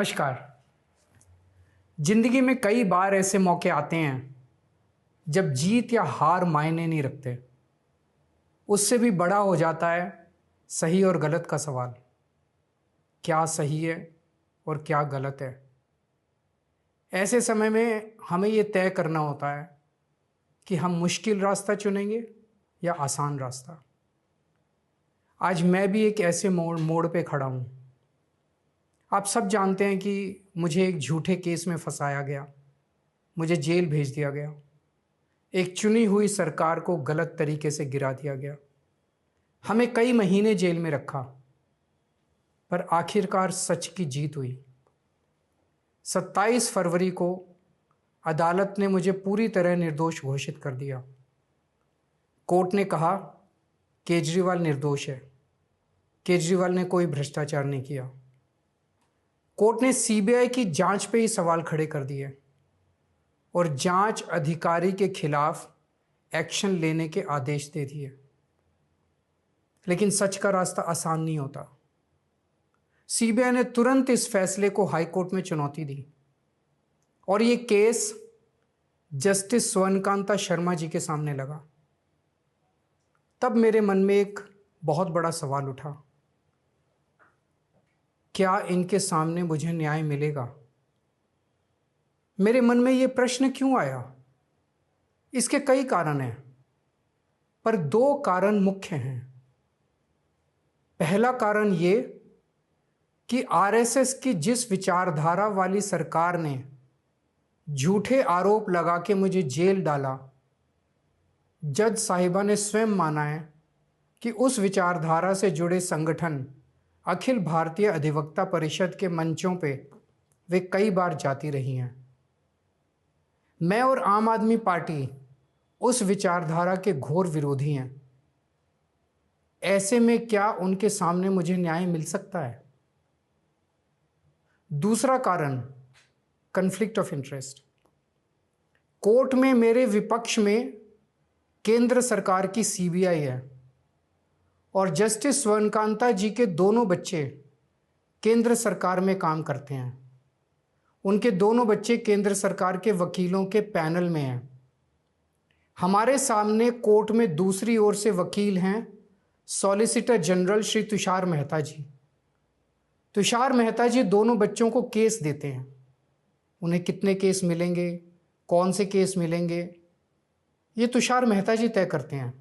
नमस्कार। जिंदगी में कई बार ऐसे मौके आते हैं जब जीत या हार मायने नहीं रखते। उससे भी बड़ा हो जाता है सही और गलत का सवाल। क्या सही है और क्या गलत है? ऐसे समय में हमें ये तय करना होता है कि हम मुश्किल रास्ता चुनेंगे या आसान रास्ता। आज मैं भी एक ऐसे मोड़ पे खड़ा हूँ। आप सब जानते हैं कि मुझे एक झूठे केस में फंसाया गया, मुझे जेल भेज दिया गया, एक चुनी हुई सरकार को गलत तरीके से गिरा दिया गया, हमें कई महीने जेल में रखा, पर आखिरकार सच की जीत हुई। 27 फरवरी को अदालत ने मुझे पूरी तरह निर्दोष घोषित कर दिया। कोर्ट ने कहा केजरीवाल निर्दोष है, केजरीवाल ने कोई भ्रष्टाचार नहीं किया। कोर्ट ने सीबीआई की जांच पे ही सवाल खड़े कर दिए और जांच अधिकारी के खिलाफ एक्शन लेने के आदेश दे दिए। लेकिन सच का रास्ता आसान नहीं होता। सीबीआई ने तुरंत इस फैसले को हाईकोर्ट में चुनौती दी और ये केस जस्टिस स्वर्णकांता शर्मा जी के सामने लगा। तब मेरे मन में एक बहुत बड़ा सवाल उठा, क्या इनके सामने मुझे न्याय मिलेगा? मेरे मन में ये प्रश्न क्यों आया? इसके कई कारण हैं, पर दो कारण मुख्य हैं। पहला कारण ये कि आरएसएस की जिस विचारधारा वाली सरकार ने झूठे आरोप लगा के मुझे जेल डाला, जज साहिबा ने स्वयं माना है कि उस विचारधारा से जुड़े संगठन अखिल भारतीय अधिवक्ता परिषद के मंचों पे वे कई बार जाती रही हैं। मैं और आम आदमी पार्टी उस विचारधारा के घोर विरोधी हैं। ऐसे में क्या उनके सामने मुझे न्याय मिल सकता है? दूसरा कारण कॉन्फ्लिक्ट ऑफ इंटरेस्ट। कोर्ट में मेरे विपक्ष में केंद्र सरकार की सीबीआई है और जस्टिस स्वर्णकांता जी के दोनों बच्चे केंद्र सरकार में काम करते हैं। उनके दोनों बच्चे केंद्र सरकार के वकीलों के पैनल में हैं। हमारे सामने कोर्ट में दूसरी ओर से वकील हैं सॉलिसिटर जनरल श्री तुषार मेहता जी। तुषार मेहता जी दोनों बच्चों को केस देते हैं। उन्हें कितने केस मिलेंगे, कौन से केस मिलेंगे, ये तुषार मेहता जी तय करते हैं।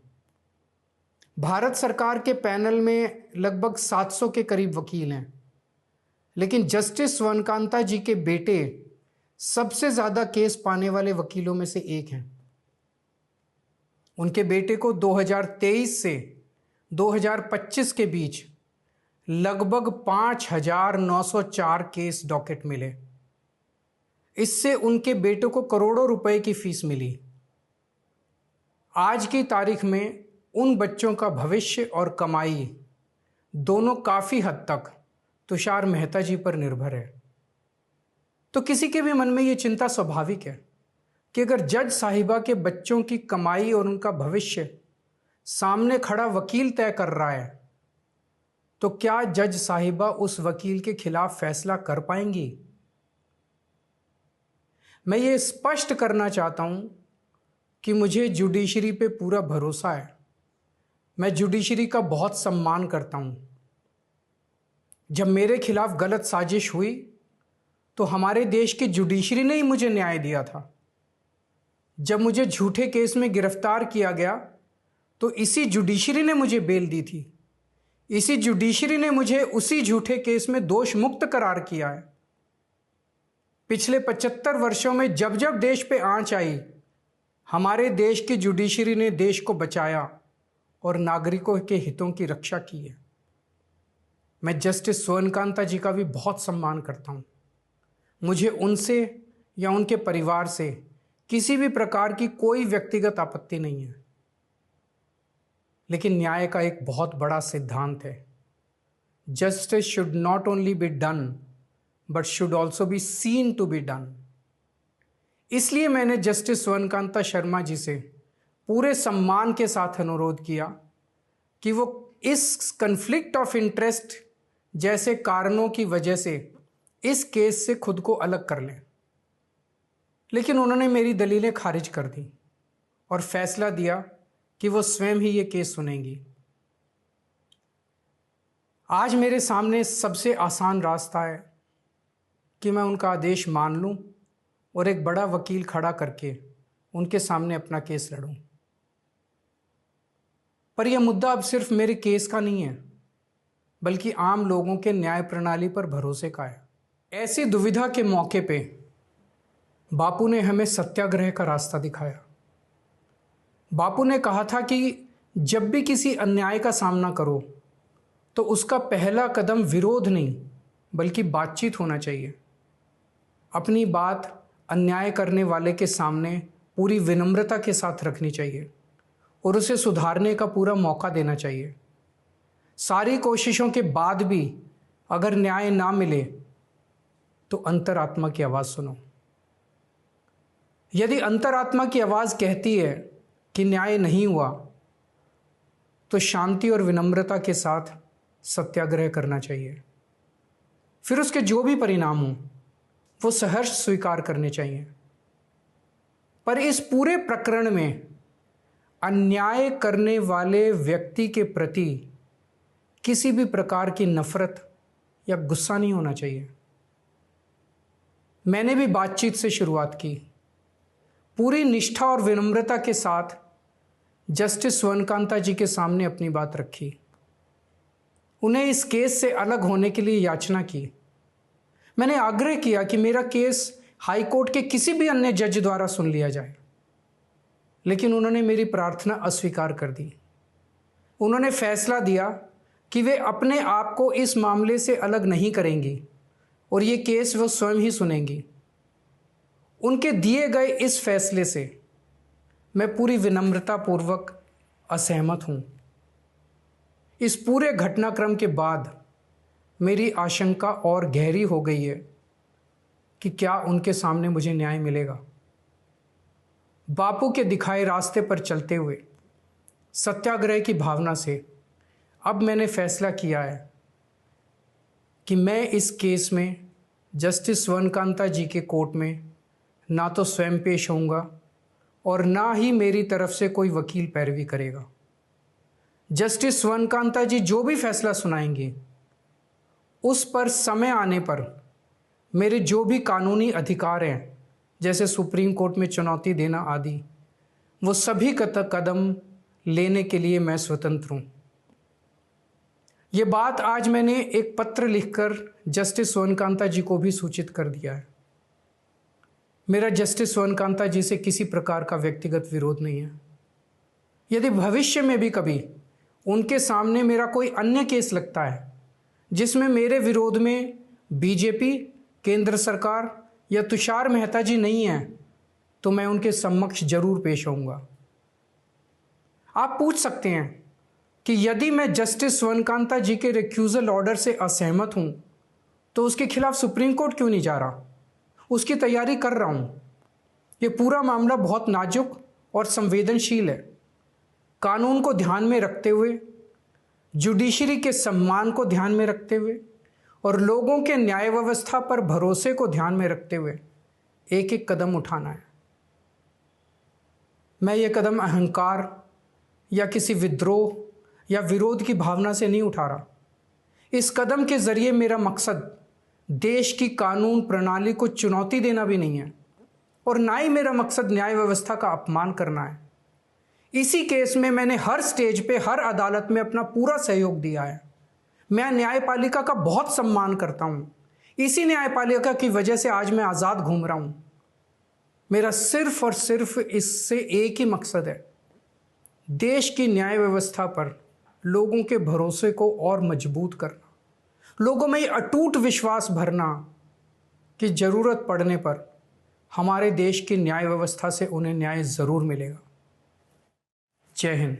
भारत सरकार के पैनल में लगभग 700 के करीब वकील हैं, लेकिन जस्टिस स्वर्णकांता जी के बेटे सबसे ज्यादा केस पाने वाले वकीलों में से एक हैं। उनके बेटे को 2023 से 2025 के बीच लगभग 5,904 केस डॉकेट मिले। इससे उनके बेटे को करोड़ों रुपए की फीस मिली। आज की तारीख में उन बच्चों का भविष्य और कमाई दोनों काफी हद तक तुषार मेहता जी पर निर्भर है। तो किसी के भी मन में ये चिंता स्वाभाविक है कि अगर जज साहिबा के बच्चों की कमाई और उनका भविष्य सामने खड़ा वकील तय कर रहा है, तो क्या जज साहिबा उस वकील के खिलाफ फैसला कर पाएंगी? मैं ये स्पष्ट करना चाहता हूं कि मुझे जुडिशरी पे पूरा भरोसा है। मैं जुडिशरी का बहुत सम्मान करता हूं। जब मेरे खिलाफ गलत साजिश हुई तो हमारे देश की जुडिशरी ने ही मुझे न्याय दिया था। जब मुझे झूठे केस में गिरफ्तार किया गया तो इसी जुडिशरी ने मुझे बेल दी थी। इसी जुडिशरी ने मुझे उसी झूठे केस में दोष मुक्त करार किया है। पिछले 75 वर्षों में जब जब देश पे आंच आई, हमारे देश की जुडिशरी ने देश को बचाया और नागरिकों के हितों की रक्षा की है। मैं जस्टिस स्वर्णकांता जी का भी बहुत सम्मान करता हूं। मुझे उनसे या उनके परिवार से किसी भी प्रकार की कोई व्यक्तिगत आपत्ति नहीं है। लेकिन न्याय का एक बहुत बड़ा सिद्धांत है, justice should not only be done but should also be seen to be done. इसलिए मैंने जस्टिस स्वर्णकांता शर्मा जी से पूरे सम्मान के साथ अनुरोध किया कि वो इस कन्फ्लिक्ट ऑफ इंटरेस्ट जैसे कारणों की वजह से इस केस से खुद को अलग कर लें, लेकिन उन्होंने मेरी दलीलें खारिज कर दी और फैसला दिया कि वो स्वयं ही ये केस सुनेंगी। आज मेरे सामने सबसे आसान रास्ता है कि मैं उनका आदेश मान लूं और एक बड़ा वकील खड़ा करके उनके सामने अपना केस लड़ूं। पर यह मुद्दा अब सिर्फ मेरे केस का नहीं है, बल्कि आम लोगों के न्याय प्रणाली पर भरोसे का है। ऐसी दुविधा के मौके पे बापू ने हमें सत्याग्रह का रास्ता दिखाया। बापू ने कहा था कि जब भी किसी अन्याय का सामना करो तो उसका पहला कदम विरोध नहीं बल्कि बातचीत होना चाहिए। अपनी बात अन्याय करने वाले के सामने पूरी विनम्रता के साथ रखनी चाहिए और उसे सुधारने का पूरा मौका देना चाहिए। सारी कोशिशों के बाद भी अगर न्याय ना मिले तो अंतरात्मा की आवाज़ सुनो। यदि अंतरात्मा की आवाज़ कहती है कि न्याय नहीं हुआ तो शांति और विनम्रता के साथ सत्याग्रह करना चाहिए। फिर उसके जो भी परिणाम हों वो सहर्ष स्वीकार करने चाहिए। पर इस पूरे प्रकरण में अन्याय करने वाले व्यक्ति के प्रति किसी भी प्रकार की नफरत या गुस्सा नहीं होना चाहिए। मैंने भी बातचीत से शुरुआत की, पूरी निष्ठा और विनम्रता के साथ जस्टिस स्वर्णकांता जी के सामने अपनी बात रखी। उन्हें इस केस से अलग होने के लिए याचना की। मैंने आग्रह किया कि मेरा केस हाई कोर्ट के किसी भी अन्य जज द्वारा सुन लिया जाए, लेकिन उन्होंने मेरी प्रार्थना अस्वीकार कर दी। उन्होंने फैसला दिया कि वे अपने आप को इस मामले से अलग नहीं करेंगी और ये केस वो स्वयं ही सुनेंगी। उनके दिए गए इस फैसले से मैं पूरी विनम्रतापूर्वक असहमत हूँ। इस पूरे घटनाक्रम के बाद मेरी आशंका और गहरी हो गई है कि क्या उनके सामने मुझे न्याय मिलेगा। बापू के दिखाए रास्ते पर चलते हुए सत्याग्रह की भावना से अब मैंने फैसला किया है कि मैं इस केस में जस्टिस स्वर्णकांता जी के कोर्ट में ना तो स्वयं पेश होऊंगा और ना ही मेरी तरफ से कोई वकील पैरवी करेगा। जस्टिस स्वर्णकांता जी जो भी फैसला सुनाएंगे उस पर समय आने पर मेरे जो भी कानूनी अधिकार हैं, जैसे सुप्रीम कोर्ट में चुनौती देना आदि, वो सभी कदम लेने के लिए मैं स्वतंत्र हूँ। ये बात आज मैंने एक पत्र लिखकर जस्टिस स्वर्णकांता जी को भी सूचित कर दिया है। मेरा जस्टिस स्वर्णकांता जी से किसी प्रकार का व्यक्तिगत विरोध नहीं है। यदि भविष्य में भी कभी उनके सामने मेरा कोई अन्य केस लगता है जिसमें मेरे विरोध में बीजेपी, केंद्र सरकार या तुषार मेहता जी नहीं हैं, तो मैं उनके समक्ष जरूर पेश होऊंगा। आप पूछ सकते हैं कि यदि मैं जस्टिस स्वर्णकांता जी के रिक्यूजल ऑर्डर से असहमत हूं तो उसके खिलाफ सुप्रीम कोर्ट क्यों नहीं जा रहा? उसकी तैयारी कर रहा हूं। ये पूरा मामला बहुत नाजुक और संवेदनशील है। कानून को ध्यान में रखते हुए, जुडिशरी के सम्मान को ध्यान में रखते हुए और लोगों के न्याय व्यवस्था पर भरोसे को ध्यान में रखते हुए एक एक कदम उठाना है। मैं ये कदम अहंकार या किसी विद्रोह या विरोध की भावना से नहीं उठा रहा। इस कदम के जरिए मेरा मकसद देश की कानून प्रणाली को चुनौती देना भी नहीं है और ना ही मेरा मकसद न्याय व्यवस्था का अपमान करना है। इसी केस में मैंने हर स्टेज पे, हर अदालत में अपना पूरा सहयोग दिया है। मैं न्यायपालिका का बहुत सम्मान करता हूँ। इसी न्यायपालिका की वजह से आज मैं आज़ाद घूम रहा हूँ। मेरा सिर्फ और सिर्फ इससे एक ही मकसद है, देश की न्याय व्यवस्था पर लोगों के भरोसे को और मजबूत करना, लोगों में ये अटूट विश्वास भरना कि ज़रूरत पड़ने पर हमारे देश की न्याय व्यवस्था से उन्हें न्याय ज़रूर मिलेगा। जय हिंद।